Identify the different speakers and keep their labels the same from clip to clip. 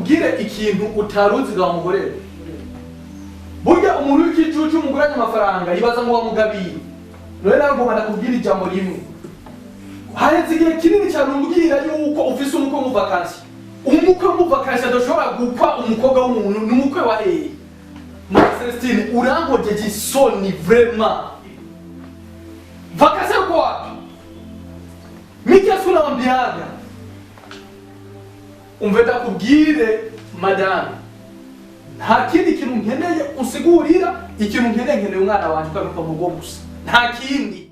Speaker 1: ndakubwire ikintu utaruzi ga mugore. Burya umuntu w'ikicucu umuguranye amafaranga yibaza ngo wamugabiye. None nawe ngo ndakubwira ijambo rimwe. Haretse igihe kinini cyane umbwira yuko ufise umukwe mu vacancy. Umukwe mu vacancy adashobora gukwa umukobwa w'umuntu n'umukwe wa hehe. Celestine urangojeje isoni vraiment. Vacancy uko wapi? Miki asuna wambiaga. Umve ndakubwire madame. Nta kindi kintu nkeneye usigurira, ikintu nkeneye umwana wanjye ukaruka mu rugo gusa. Nta kindi.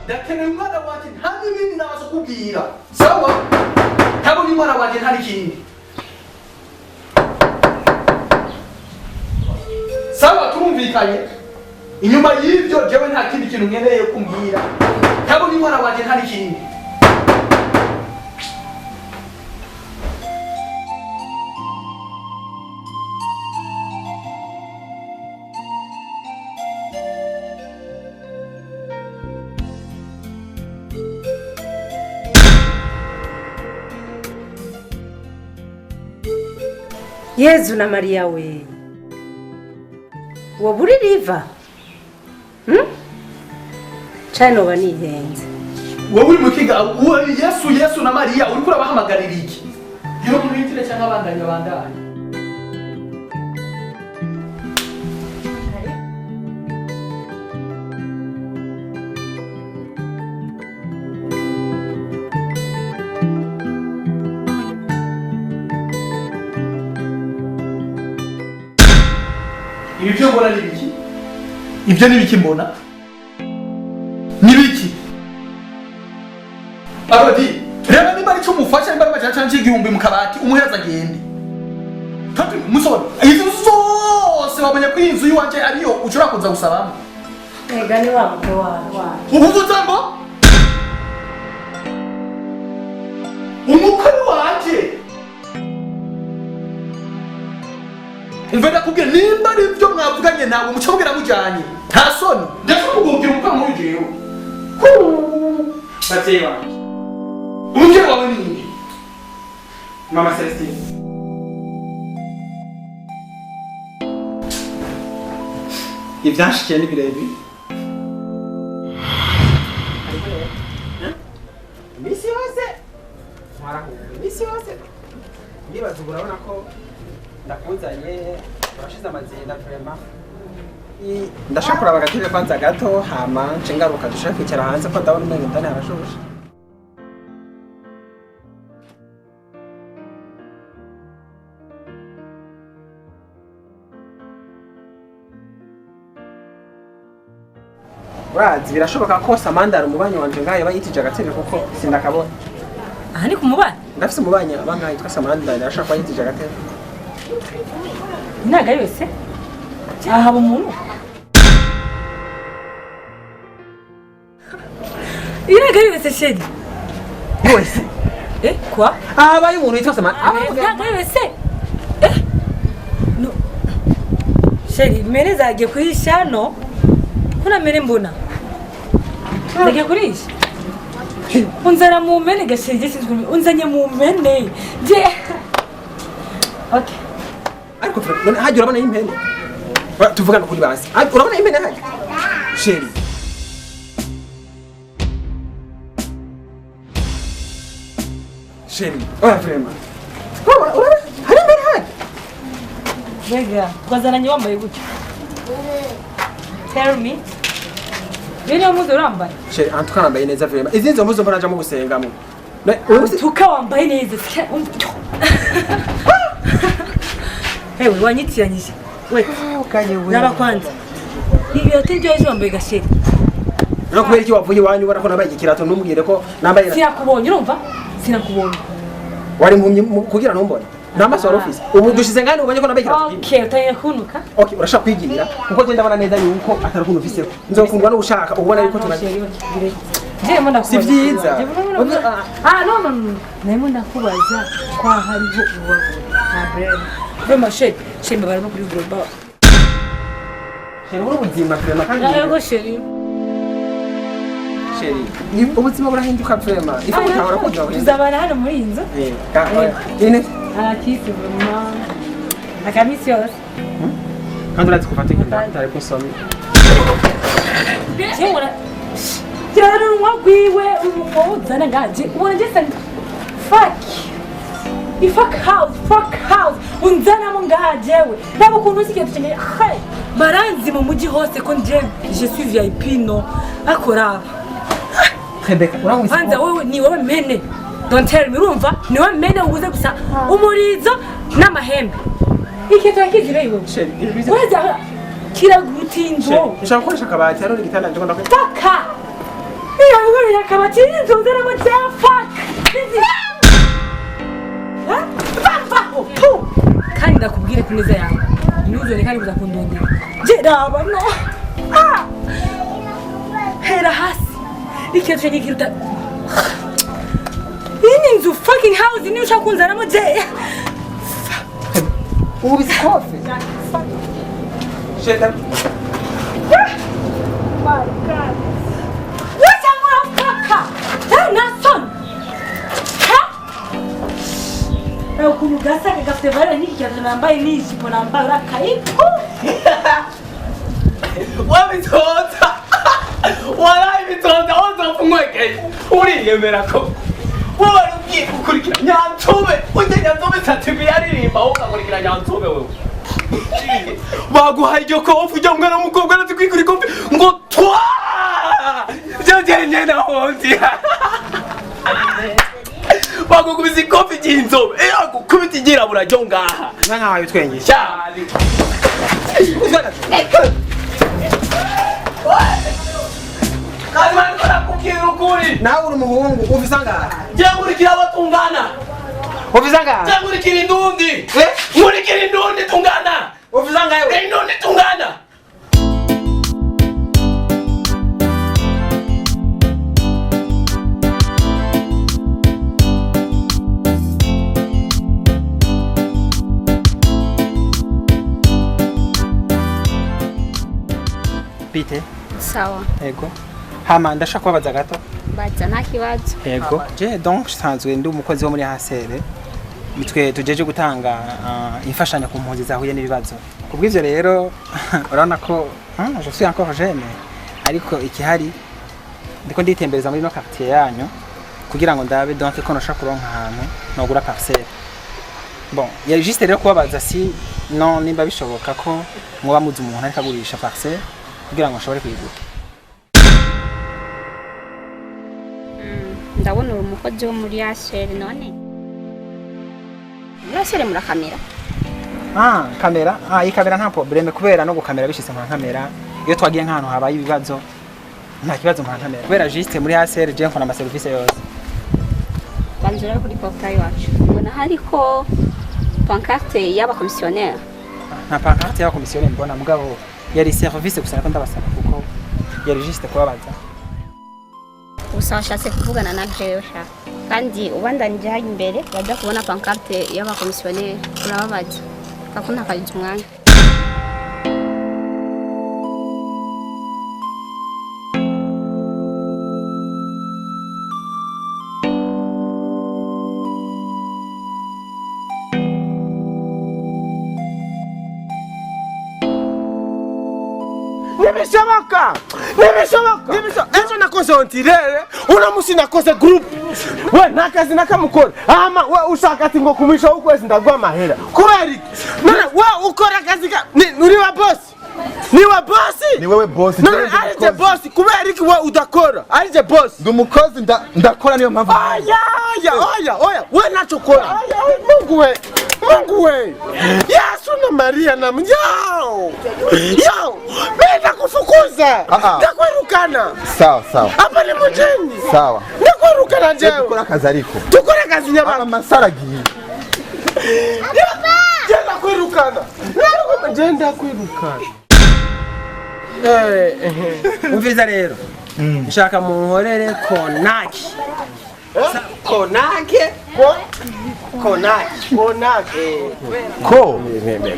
Speaker 1: Dakene umwana wanje nta n'ibindi nabaza kubwira. Sawa? Ntabwo umwana wanje ntari kindi. Sawa turumvikanye. Inyuma y'ivyo jewe nta kindi kintu nkeneye kumbwira. Ntabwo umwana wanje ntari kindi.
Speaker 2: Yezu na Maria we. Waburi riva? Chano banihenze.
Speaker 1: Wowe mukiga Yesu na Maria uri kurabahamagarira iki? Giro muri intire cyangwa abandanya. Ibyo mbona ni biki? Ibyo ni biki mbona? Ni biki? Arodi, reba nimba ari cyo mufasha nimba baje cyane igihumbi mu kabati umuheza agende. Tatu musore, izi zose wabonye ko inzu yiwanje ariyo ucura kuza gusabamo.
Speaker 2: Ega ni wa mke wa.
Speaker 1: Uvuze ngo? Umukwe wanje. Umve ndakubwira nimba ari byo mwavuganye nawe mucobwira mujanye. Nta soni. Ndakubwira umukwe muri jewe. Bateba. Umuje wawe ni Mama Celestine. Ivyashikiye ni birebi.
Speaker 3: Misi yose. Misi yose. Ndibaza urabona ko ndakuzanye urashize amazinda vraiment. Ndashaka kuraba agatebe kwanza gato hama cengaruka dushaka kwicara hanze ko ndabona umenye ndane harashusha. Urazi birashoboka ko Samandara umubanyi wanje ngaye bayitije agatebe kuko sindakabona.
Speaker 2: Aha ni kumubanyi?
Speaker 3: Ndafise umubanyi abangaye yitwa Samandara arashaka bayitije agatebe.
Speaker 2: Naga yose? Aha umuntu. Naga yose shedi.
Speaker 3: Yose.
Speaker 2: Quoi?
Speaker 3: Ah bayi umuntu yitwa Samandara.
Speaker 2: Naga yose. No. Sheri, mene zagiye kurisha no? Kuna mene mbona? Zagiye kurisha? Unzana mu mene gashege sinzwe. Unzanye mu mene. Je. Okay.
Speaker 3: ariko none hajya urabona impene tuvugana kuri basi urabona impene hajya sheri oya vrema urabona hari impene hajya
Speaker 2: Vega, twazananye wambaye gutya. Tell me. Yeye muzo urambaye.
Speaker 3: sheri antuka nambaye neza vrema izi nzo muzo mbona mu gusengamo
Speaker 2: Tuka wambaye neza. Hewe wanyitiranyije. We. Naba kwanza. Ibi yoteje ejo wambaye gasheri.
Speaker 3: no kubera iki wavuye iwanyu ubona ko nabaye ikirato ntumbwire ko nambaye
Speaker 2: Sinakubonye urumva? Sinakubonye.
Speaker 3: wari kugira ntumbone n'amaso wari ufise ubu dushize ngani ubonye ko nambaye ikirato
Speaker 2: Okay, utaye kunuka.
Speaker 3: okay urashaka kwigirira kuko genda bana neza yuko atari kuntu ufise nzokundwa no gushaka ubona yuko tunaje
Speaker 2: Je munda
Speaker 3: si vyiza
Speaker 2: no. Nemo ndakubaza kwa hariho ubu. Vema shemba bari no kuri global.
Speaker 3: sheri ubuzima vrema kandi
Speaker 2: Yego sheri.
Speaker 3: sheri ni ubuzima burahinduka vrema ifa gutahora kugira ngo
Speaker 2: Tuzabana hano muri inzu.
Speaker 3: ine
Speaker 2: Arakisi vema. Akamisi yose.
Speaker 3: kandi urazi kufata igitare kusoma
Speaker 2: Chengora. Cyaro mwagwiwe umuzana ngaje. Ubona jese fuck. Fuck house. Unzana mu ngajewe. Nabo kuntu usikiye tucenge. Hey. Baranzi mu muji hose ko nje je suis VIP no. Akora.
Speaker 3: Rebecca uramwise
Speaker 2: Hanza wewe ni wowe mene. Don't tell me urumva? Ni wowe mene uguze gusa umurizo n'amahembe. Ikintu yakizire iwe.
Speaker 3: sheri ibize
Speaker 2: Waza kiragutinzo.
Speaker 3: ushaka gukoresha akabati hano igitanda ndiko ndako
Speaker 2: Faka. Iya wewe yakabati nzozera mu fuck. Kandi ndakubwire ku neza yawe ntuzone kandi uzakundondera raba no hera hasi ikintu cyo kiruta iyi ni inzu fucking house niyo ushaka kunzanamo je
Speaker 3: ubu bisikofe sheri
Speaker 2: my god what am I fucker Nason ukuntu gasa gafite bara n'ikiganza nambaye n'ijipo nambaye urakayipo
Speaker 1: wabitoza warabitoza wazapfumwekeye uriyemera ko wari ugiye gukurikira Nyanzobe ujye Nyanzobe satimi yaririmba wowe ukakurikira Nyanzobe wewe baguhaye iryo kofi ujya umwana w'umukobwa arazi kwikura ikofi ngo twa byagenye nahondi bagukubise ikofi ry'inzobe gukubita igirabura ryo ngaha
Speaker 3: nkawe bitwengeje
Speaker 1: cyane kandi bariko nakubwira ukuri
Speaker 3: nawe uri umuhungu uvisa ngaha
Speaker 1: jya nkurikira abo tungana
Speaker 3: uvisa ngaha
Speaker 1: jya nkurikira indundi nkurikira indundi tungana
Speaker 3: uvisa ngaha
Speaker 1: indundi tungana
Speaker 3: bite
Speaker 4: Sawa.
Speaker 3: yego hama ndashaka kubabaza gato
Speaker 4: Baza nta kibazo.
Speaker 3: yego je donc sanzwe ndi umukozi wo muri hasere mitwe tujeje gutanga imfashanyo ku mpunzi zahuye n'ibibazo kubw'ivyo rero urabona ko je suis encore jeune ariko ikihari ndiko nditembereza muri no quartier yanyu kugira ngo ndabe donc ko noshaka kuronka ahantu nogura parcelle bon yari juste rero kubabaza si non nimba bishoboka ko mwoba muzi umuntu ariko agurisha parcelle kugira ngo nshobore kuyigura
Speaker 4: Ndabona uri umukozi wo muri Asher none. Muri Asher murakamera.
Speaker 3: Kamera iyi kamera nta problème kubera no gukamera bishitse mu kamera iyo twagiye nk'ahantu habaye ibibazo nta kibazo mu kamera kubera juste muri ACR je nkora ama service yose
Speaker 4: Banzura kuri portail wacu. Mbona hariko pancarte y'aba commissionnaire.
Speaker 3: nta pancarte y'aba commissionnaire mbona mugabo yari service gusa nako ndabasaba kuko yari juste kubabaza
Speaker 4: Gusa washatse kuvugana na jewe sha. Kandi ubandanije haje imbere bajya kubona pancarte y'aba commissionnaire urababaza. Kakuna kaje umwanya.
Speaker 3: Nimeshoboka. Ejo nakoze ontirere, una musi nakoze group. We nakazi nakamukora. Ama we ushaka ati ngo kumisha ukwezi ndagwa amahera. Kubera iki? None we ukora kazi ka uri wa boss. Ni wa boss?
Speaker 5: Ni wewe boss.
Speaker 3: None arije boss kubera iki we udakora? Arije boss.
Speaker 5: Ndumukozi ndakora niyo mpamvu.
Speaker 3: Oya. We nacho kora. Mungu we. Yesu na Maria na mjao. Mimi kufukuza. Ndakwirukana.
Speaker 5: Sawa.
Speaker 3: Hapa ni mjini.
Speaker 5: Sawa.
Speaker 3: Ndakwirukana njeo.
Speaker 5: Tukora kazi ariko.
Speaker 3: Tukora kazi nyama.
Speaker 5: Masara giye.
Speaker 3: Jenda kwirukana. Jenda kwirukana. Umviza rero. Nshaka munkorere konaki. Konake.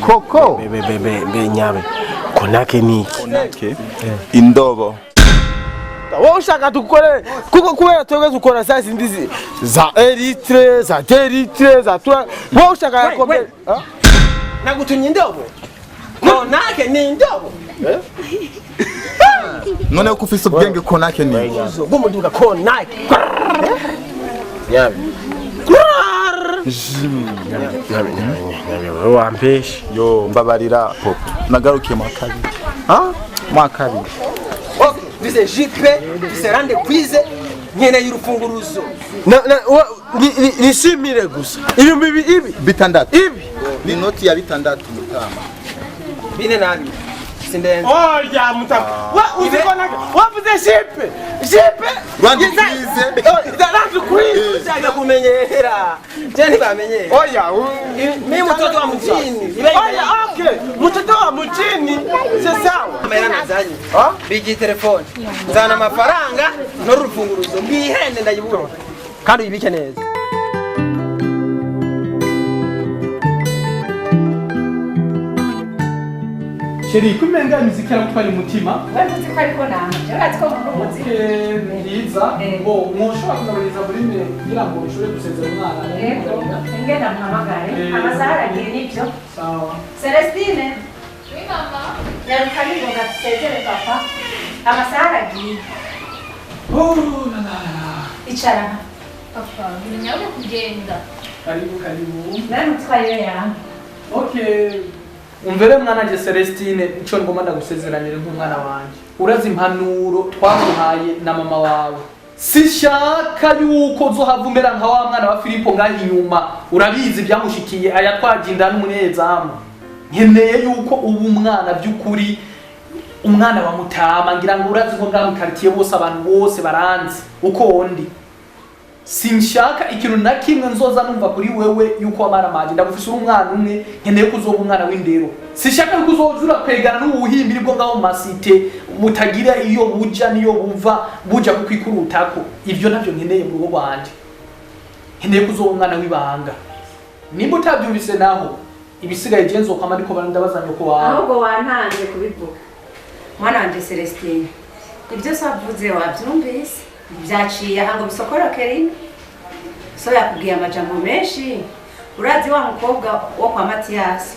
Speaker 5: Koko.
Speaker 3: Nyabe. Konake niki?
Speaker 5: Konake. Indobo.
Speaker 3: Wowe ushaka tukore kuko kubera twebwe dukora saa ndizi za eritre za teritre za twa wowe ushaka yakombe nagutunye indobo konake ni indobo
Speaker 5: None uko ufise ubwenge konake ni
Speaker 3: bumuduka konake yabe wampeshi
Speaker 5: yo mbabarira pop nagarukiye mu kabiri mu kabiri
Speaker 3: bize jipe biserande kwize nyene y'urufunguruzo nishimire gusa ibi
Speaker 5: bitandatu
Speaker 3: ibi
Speaker 5: ni noti ya bitandatu mutama
Speaker 3: bine nani sindenze oya mutama uzikona wavuze jipe
Speaker 5: Rwanda kwize
Speaker 3: Rwanda kwize cyangwa kumenyera je ntibamenye oya mimi mtoto wa mjini oya okay mtoto wa mjini c'est sawa mera nazanye bigi telefone zana amafaranga no rufunguruzo mbihende ndayibura kandi ubibike neza
Speaker 1: Sheri kumenga imiziki yaratwara umutima.
Speaker 2: Wewe muziki ariko nanga. Jarazi ko muziki.
Speaker 1: Niza ngo mwoshobora kugabanyiriza muri mwe kugira ngo ushobore gusezera umwana.
Speaker 2: Yego. Ngenda muhamagare. Amasaha aragiye nibyo.
Speaker 1: Sawa.
Speaker 2: Celestine. Oui mama. Yaruka ni ngoga tusezere papa. Amasaha aragiye.
Speaker 1: Oh la la.
Speaker 2: Icara.
Speaker 6: Papa, nyawe kugenda.
Speaker 1: Karibu.
Speaker 2: Nari mutwaye yangu.
Speaker 1: Okay. Umvere mwana je Celestine ico ngoma ndagusezeranire nk'umwana wanje. Urazi impanuro twamuhaye na mama wawe. Sishaka yuko uzohavumera nka wa mwana wa Filipo ngahi inyuma. Urabizi byamushikiye aya twaginda n'umunyezamu. Nkeneye yuko ubu mwana by'ukuri umwana wa Mutama ngira ngo urazi ngo ngamu quartier bose abantu bose baranzi uko ndi. Sinshaka ikintu na kimwe nzoza numva kuri wewe yuko amaramaje ndagufise umwana umwe nkeneye kuzoba umwana w'indero. Sinshaka yuko uzozura kwegana n'ubuhimbiri bwo ngaho masite mutagira iyo buja niyo buva buja kukwikuruta ivyo navyo nkeneye mu rugo banje. Nkeneye kuzoba umwana w'ibanga. Nimba utabyumvise naho ibisigaye genzo kwama ariko barandabazanye ko wawe.
Speaker 2: Ahubwo wantanze kubivuga. Mwana wanje Celestine. Ibyo savuze wabyumvise. Byaciye ahango bisokorokera so yakubwiye amajambo menshi urazi wa mukobwa wo kwa Mathias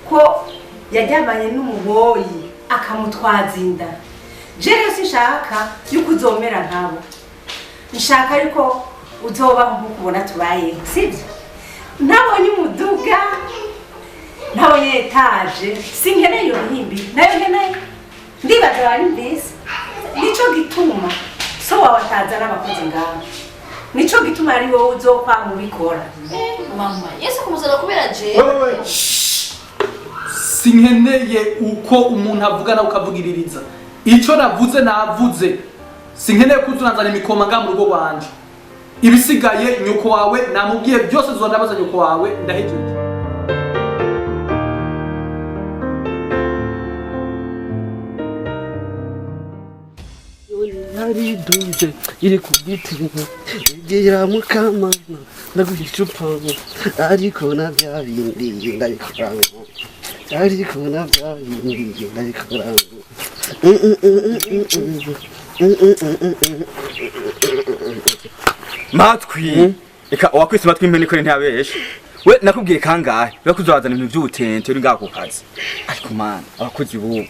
Speaker 2: ko yajyabanye n'umuboyi akamutwaza inda je rero sinshaka yuko uzomera nkabo nshaka yuko uzoba nk'ukubona tubaye sibyo nabonye umuduga nabonye etage sinkeneye iyo himbi nayo nkeneye ndibaza bari mbese nico gituma so wawataza n'abakozi ngaho nico gituma ari wowe uzokwa mubikora
Speaker 6: Mama, Yesu kumuzana kubera je.
Speaker 1: Sinkeneye uko umuntu avugana ukavugiririza. Ico navuze. Sinkeneye kuzuranzana imikoma nga mu rugo rwanje. Ibisigaye nyoko wawe namubwiye byose zondabaza nyoko wawe ndahejeje.
Speaker 7: Nari dunze iri ku giti ngira mukamana ndaguha icupa ariko na bya bindi ndabikoramo ariko na bya bindi ndabikoramo
Speaker 8: matwi eka wakwise matwi impene ko ntabeshe we nakubwiye kangahe we kuzazana ibintu by'ubutente uri ngako kazi ariko man abakozi bubu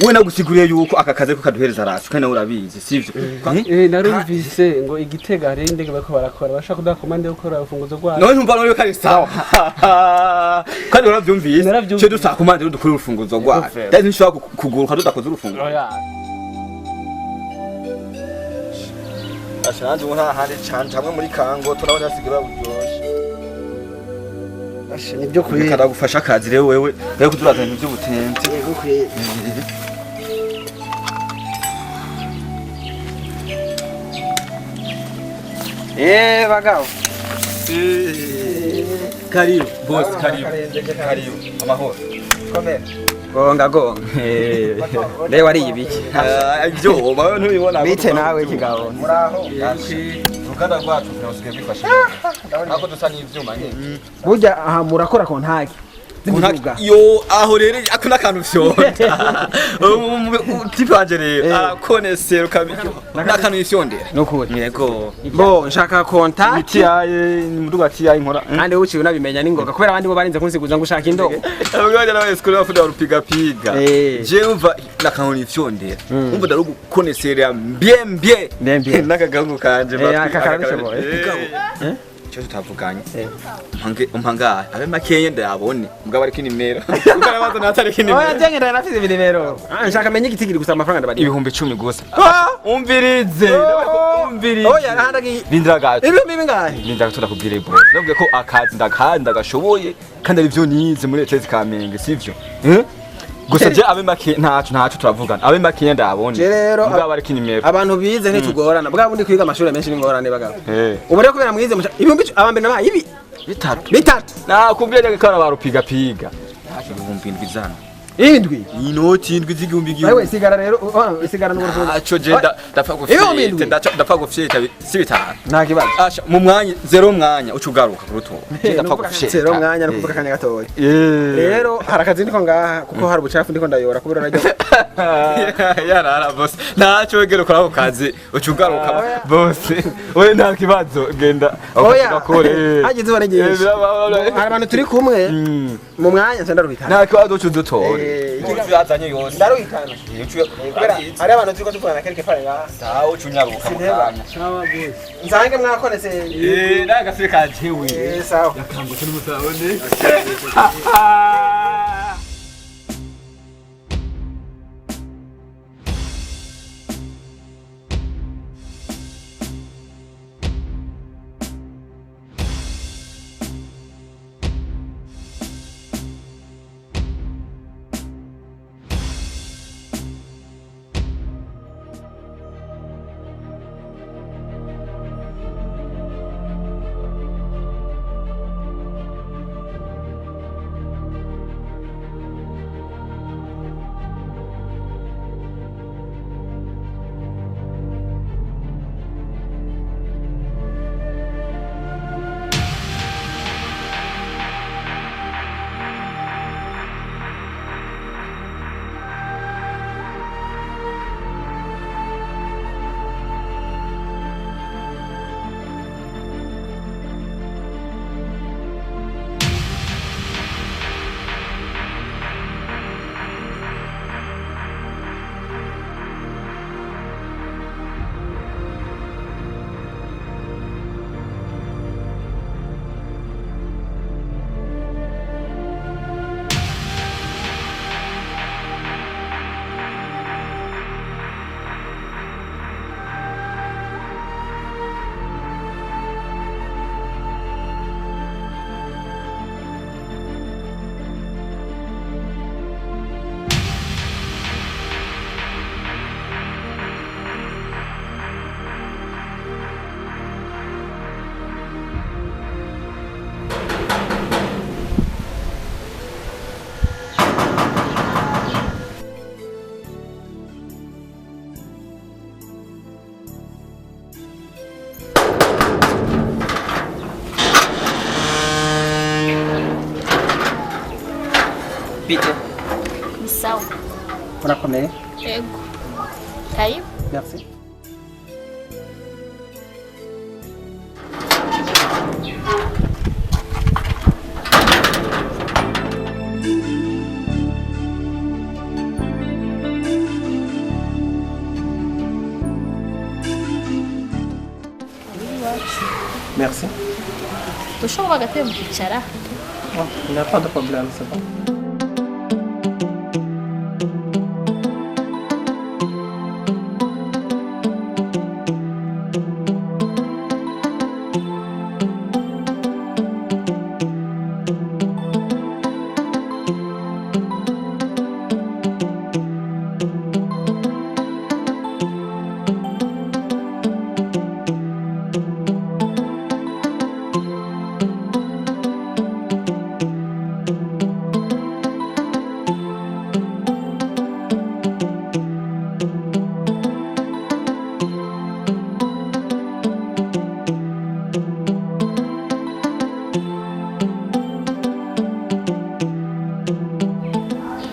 Speaker 8: we nagusiguriye yuko aka kazi ko kaduhereza rasu kandi nawe urabizi sivyo
Speaker 7: narumvise ngo igitega hari indege bariko barakora bashaka kuduha komande yo gukora urufunguzo rwayo
Speaker 8: none numva none kari sawa kandi uravyumvise cyo dusaka komande dukora urufunguzo rwayo kandi nshobora kuguruka tudakoze urufunguzo ashanje ngo nta handi canje hamwe muri kango turabona sigura buryoshe
Speaker 7: ashe nibyo kuri
Speaker 8: kadagufasha akazi rero wewe rero kudurazana ibyo butenze
Speaker 3: bagabo
Speaker 8: karibu boss karibu amahoro
Speaker 3: komera gonga rero ari ibiki
Speaker 8: ibyo bawe ntubibona
Speaker 3: bite nawe kigabo muraho
Speaker 8: rukanda rwacu turasigaye bifasha nako dusa n'ivyuma nyine
Speaker 3: burya aha murakora kontaki
Speaker 8: yo aho rero akuna kantu vyonda tipe wanje rero arakonesera ukabiryo nakantu ifyondera
Speaker 3: nukuri
Speaker 8: yego
Speaker 3: bo nshaka kontaki
Speaker 8: itiyaye ni muduga atiyaye nkora
Speaker 3: kandi uciye unabimenya ningoga kubera abandi bo barinze kunsiguza ngo ushaka indogo
Speaker 8: abaganje nawe skole bafuda rupiga piga je umva nakantu ifyondera umva darugo konesera mbye nakagangu kanje cyo tutavuganye umpanga abe makeye ndabone mugabo ariko nimero ukarabaza natari kinimero
Speaker 3: oya njye ngenda nafite ibinimero nshaka menye igitigiri gusa amafaranga ndabari
Speaker 8: ibihumbi 10 gusa umvirize
Speaker 3: oya nahandagi
Speaker 8: bindira gato
Speaker 3: ibihumbi bingahe
Speaker 8: bindira gato ndakubwire bro ndavuga ko akazi ndakanda gashoboye kandi ari byo nize muri Etezi Kamenge sivyo gusa je abe make ntacu turavugana abe make ndabone mugabo ariko nimero
Speaker 3: abantu bize ntitugorana bwa bundi kwiga amashuri menshi n'ingorane bagabo ubu rero kubera mwize ibihumbi abambere nabaye ibi bitatu
Speaker 8: nakubwiye ko barupiga piga ibihumbi 7
Speaker 3: indwi
Speaker 8: inoti indwi z'igihumbi
Speaker 3: wewe sigara rero sigara n'urufunzo
Speaker 8: aco je ndapfa gufite ndapfa gufite si bitanu
Speaker 3: nta kibazo
Speaker 8: asha mu mwanya zero mwanya ucugaruka ku ruto je ndapfa gufite
Speaker 3: zero mwanya no kuvuga kanya gatoya rero harakazi ndiko ngaha kuko hari ubucafu ndiko ndayora kubera najya
Speaker 8: yarara boss ntaco wegera ko kazi ucugaruka boss we nta kibazo genda
Speaker 3: ukakore hagize ubone gihe hari abantu turi kumwe mu mwanya nsandaruhita
Speaker 8: nta kibazo cy'udutore yazanye yose
Speaker 3: ndaruhitana kubera hari abantu turiko tuvugana quelque part ngaha
Speaker 8: sawa ucunyaruka mu kanya
Speaker 3: sawa boss nzange mwakonese
Speaker 8: nagafire ka jewe
Speaker 3: sawa
Speaker 8: yakangutse n'umusabone
Speaker 3: Bite.
Speaker 4: Ni sawa.
Speaker 3: Unakomeye?
Speaker 4: Yego. Karibu.
Speaker 3: Merci.
Speaker 6: iwacu.
Speaker 3: Merci.
Speaker 6: Ushobora gatebe mukicara.
Speaker 3: Oh, il n'y a pas de problème, c'est bon.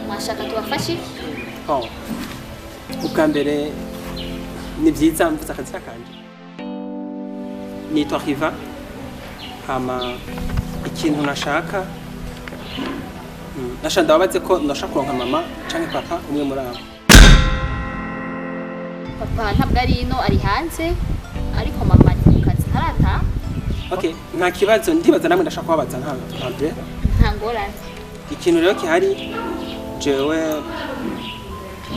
Speaker 6: Mwashaka tubafashe?
Speaker 3: Oh. Ubwa mbere ni byiza mvuze akazi kanje. Nitwa Riva. Hama ikintu nashaka nashaka ndababaze ko nashaka kuronka mama canke papa umwe muri abo.
Speaker 6: Papa ntabwo ari ino ari hanze ariko mama ari ku kazi ntarata.
Speaker 3: Okay, nta kibazo ndibaza namwe ndashaka kubabaza nta mbere.
Speaker 6: Nta ngorane.
Speaker 3: Ikintu rero kihari jewe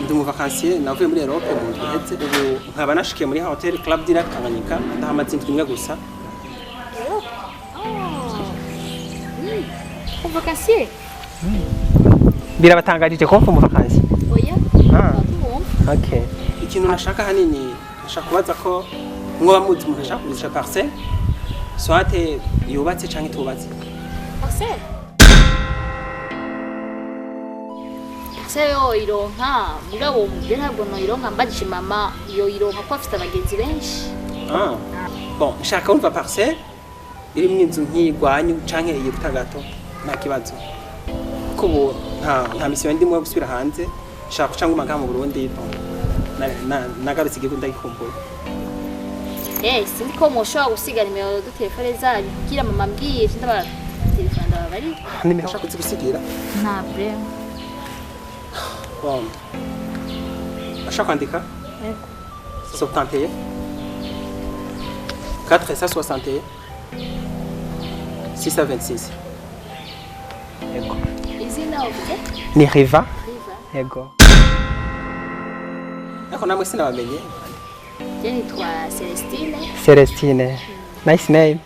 Speaker 3: ndi mu vacances navuye muri Europe mu ndetse ubu nkaba nashikiye muri hotel Club Direct Tanganyika ndahamaze indwi imwe gusa.
Speaker 6: Vacances?
Speaker 3: Birabatangarije ko mu vacances.
Speaker 6: Oya.
Speaker 3: Okay. Ikintu nashaka hanini nashaka kubaza ko mwoba muzi mu nashaka kugurisha parcelle swate yubatse canke tubatse.
Speaker 6: Parcelle? Parcelle ironka mugabo mubye ntabwo no ironka mbajije mama yo ironka ko afite abagenzi benshi.
Speaker 3: Ah. Bon, nshaka umva parcelle iri mu inzu nk'igwanyu canke iyi butagato nta kibazo. Ko nta mission ndimo gusubira hanze nshaka cyangwa umagama mu Burundi nagarutse igihugu ndagikumbuye.
Speaker 6: Sindi ko mushobora gusiga nimero do telefone zanyu kugira mama mbwiye ndaba telefone ndabari.
Speaker 3: Nimero nshaka kuzigusigira?
Speaker 6: Nta problem.
Speaker 3: Bon. Ashaka kwandika?
Speaker 6: Yego.
Speaker 3: 71 461 626. Yego.
Speaker 6: Izina ufite?
Speaker 3: Ni Riva?
Speaker 6: Riva.
Speaker 3: Yego. Ako namwe sinabamenye.
Speaker 6: Je nitwa Celestine.
Speaker 3: Celestine. Nice name.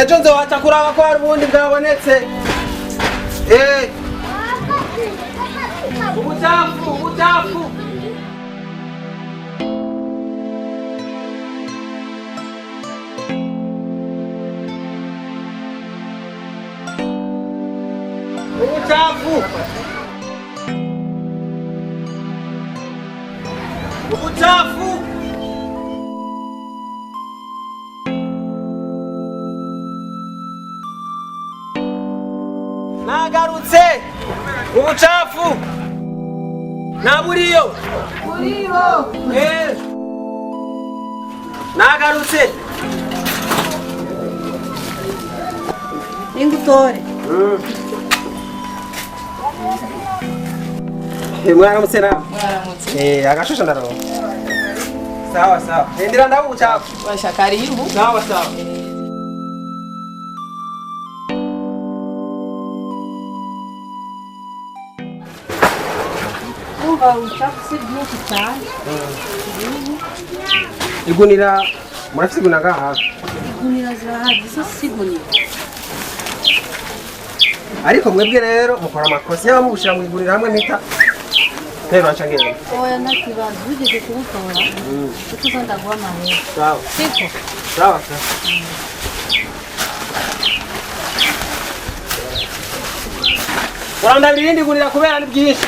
Speaker 3: Ejo nzowaca kuraba ko hari ubundi bwabonetse. Ubucafu. Nagarutse. Ubucafu. Naburiyo. Buriyo. Nagarutse.
Speaker 2: Ingutore.
Speaker 3: Mwaramutse na. Agashusho ndaro. Sawa. Ndira ndabu ubucafu.
Speaker 2: Basha karibu.
Speaker 3: Sawa.
Speaker 2: Ubucafu si bwinshi cyane.
Speaker 3: Igunira murafite iguna ngaha.
Speaker 2: Igunira zirahari zo sigunira.
Speaker 3: Ariko mwebwe rero mukora amakosa yaba mubushira mu igurira hamwe mita rero acha ngene
Speaker 2: oya ntakibazo wigeze kuwutora utuza ndaguha amahera
Speaker 3: sawa
Speaker 2: siko
Speaker 3: sawa sawa Uranda birindi gurira kubera ni byinshi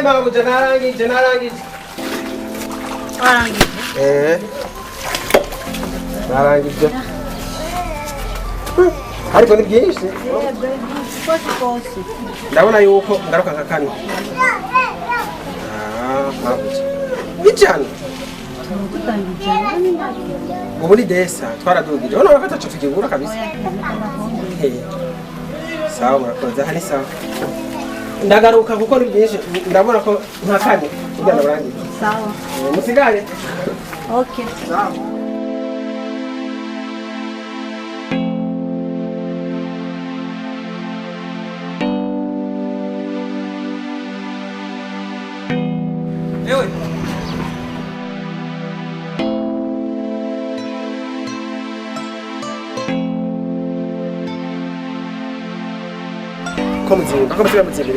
Speaker 3: Babu narangije narangije ariko ni byinshi ndabona yuko ngaruka nka kane bijyana ubu ni desa twaradugije urabona ko atacu tukigura kabisa sawa murakoze aha ni sawa ndagaruka kuko ni byinshi ndabona ko nka kane kugira ngo barangire
Speaker 2: sawa
Speaker 3: musigare
Speaker 2: okay
Speaker 3: sawa ewe Come zero.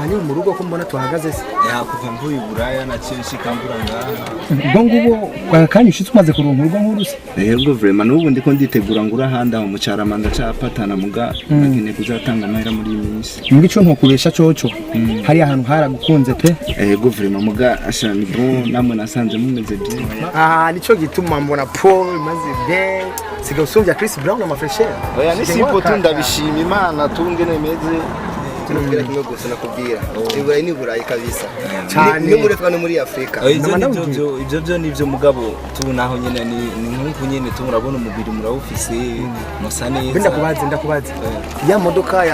Speaker 3: Ani mu rugo ko mbona tuhagaze se
Speaker 5: kuva mvuye Buraya na cyinshi kambura ngaha
Speaker 3: ubwo ngubo kwakanye ushitse umaze kuronka urugo nk'uruse
Speaker 5: yego vraiment n'ubu ndiko nditegura ngura handa mu cyaramanda cyapatana muga nagene kuzatanga amahera muri iyi minsi
Speaker 3: muri cyo ntokuresha coco hari ahantu haragukunze pe
Speaker 5: yego vraiment muga ashani bon namwe nasanze mumeze bien
Speaker 3: nico gituma mbona Paul maze bien siga usumvya Chris Brown na fresher
Speaker 5: oya ni simple tundabishima Imana tungene meze
Speaker 7: tunubwira kimwe gusa nakubwira iburayi ni burayi kabisa
Speaker 3: cyane
Speaker 7: ni muri Afrika no muri Afrika
Speaker 5: ibyo nivyo mugabo tunaho nyene ni nkunku nyene turabona umubiri murawufise musa neza
Speaker 3: ndakubaze ya modoka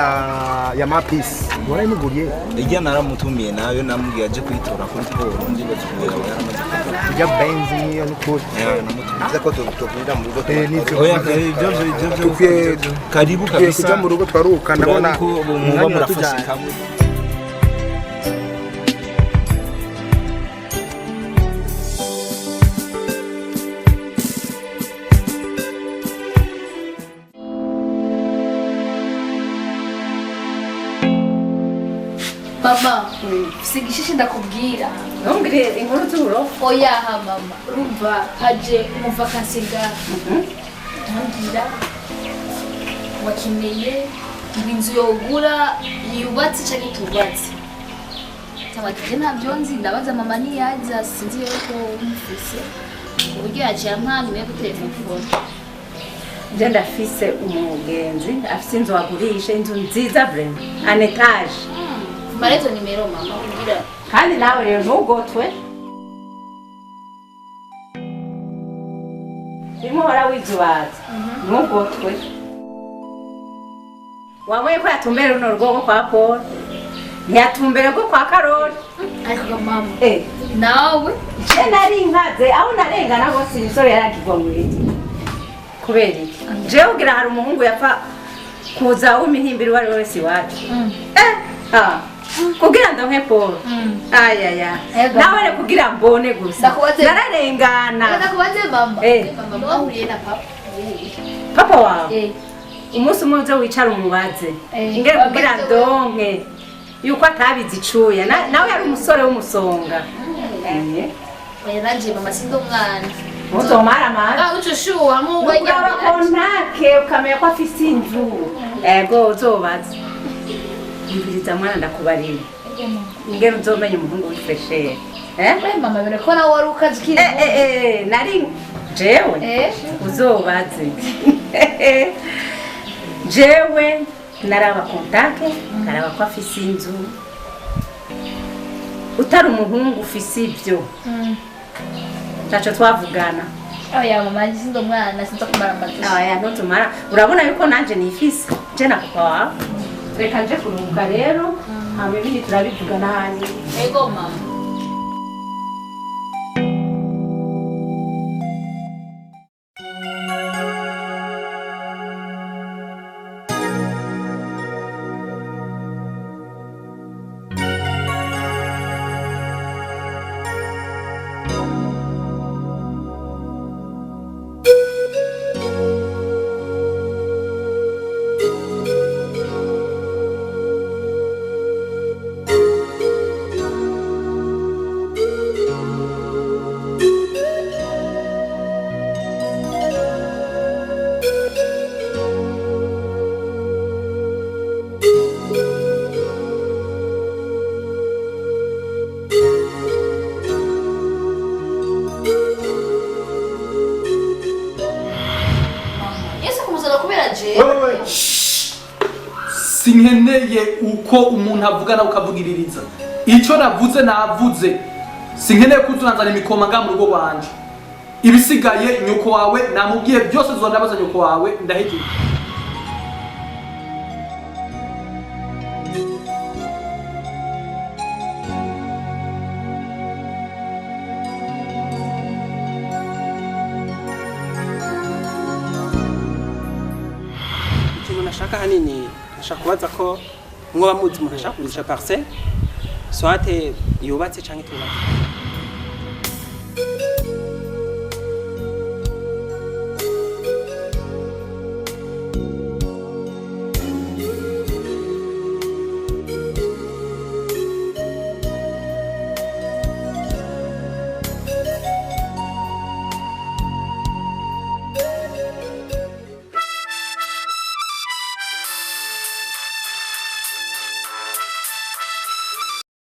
Speaker 3: ya Mapis warayimuguriye
Speaker 5: ijya naramutumiye nayo namubwiye aje kwitora kuri Paul ndibaza kubera yaramaze
Speaker 3: kujya benzi niyo n'ukuri
Speaker 7: namutumiza ko tukurira mu rugo
Speaker 5: oya ibyo karibu kabisa
Speaker 3: kujya mu rugo twaruka ndabona
Speaker 5: muba murafashe kamwe
Speaker 6: mama sigishishi ndakubwira
Speaker 2: ntumbwire inkuru z'uburofa
Speaker 6: oya ha mama urumva haje umuvakansi ngaha ntambwira wakeneye inzu yogura yubatse cyangwa itubatse tabagije ntabyo nzi ndabaza mama niyaza sinzi yuko umufise uburyo yaciye ampanga yo gutelefone
Speaker 2: je ndafise umugenzi afise inzu agurisha inzu nziza vrema an etage
Speaker 6: marezo nimero mama umbwira
Speaker 2: kandi nawe rero ntugotwe urimo hora wizubaza ntugotwe wamwe ko yatumbere runo rugo kwa Paul ntiyatumbere rwo kwa Karoli
Speaker 6: ariko mama
Speaker 2: nawe je nari inkaze aho narengana hose imisoro yaragirwa muri kubera iki jewe ugira hari umuhungu yapfa kuza w'imihimbiri wari wese iwacu kugira ndonke Paul ayaya nawe re kugira mbone gusa nararengana
Speaker 6: ndakubaze mama mama wahuriye na
Speaker 2: papa wawe umunsi umwe uza wicara umubaze ingere kugira ndonke yuko atabizi icuya nawe yari umusore w'umusonga
Speaker 6: nanje mama sindo mwana
Speaker 2: muzomara mara
Speaker 6: ucushuha nk'uwenya
Speaker 2: kontake ukamenya ko afise inzu ego uzobaza mbiriza mwana ndakubarira ingere uzomenya umuhungu w'ifreshere
Speaker 6: mama bireko nawe wari ukazi kiri
Speaker 2: nari jewe uzobaze jewe naraba kontake naraba ko afise inzu utari umuhungu ufise ibyo tacho twavugana
Speaker 6: oya mama sindo mwana sinza kumara amazi
Speaker 2: oya ntutumara urabona yuko nanje nifise je na papa wawe reka nje kuruhuka rero hamwe bindi turabivugana hanyuma
Speaker 6: ego mama
Speaker 1: sinkeneye uko umuntu avugana ukavugiririza icyo navuze sinkeneye kuzunanzana imikoma nga mu rugo rwanje ibisigaye nyoko wawe namubwiye byose zondabaza nyoko wawe ndahegeye
Speaker 3: nashaka hanini nashaka kubaza ko mwoba muzi umuntu ashaka kugurisha parcelle soit yubatse canke tubatse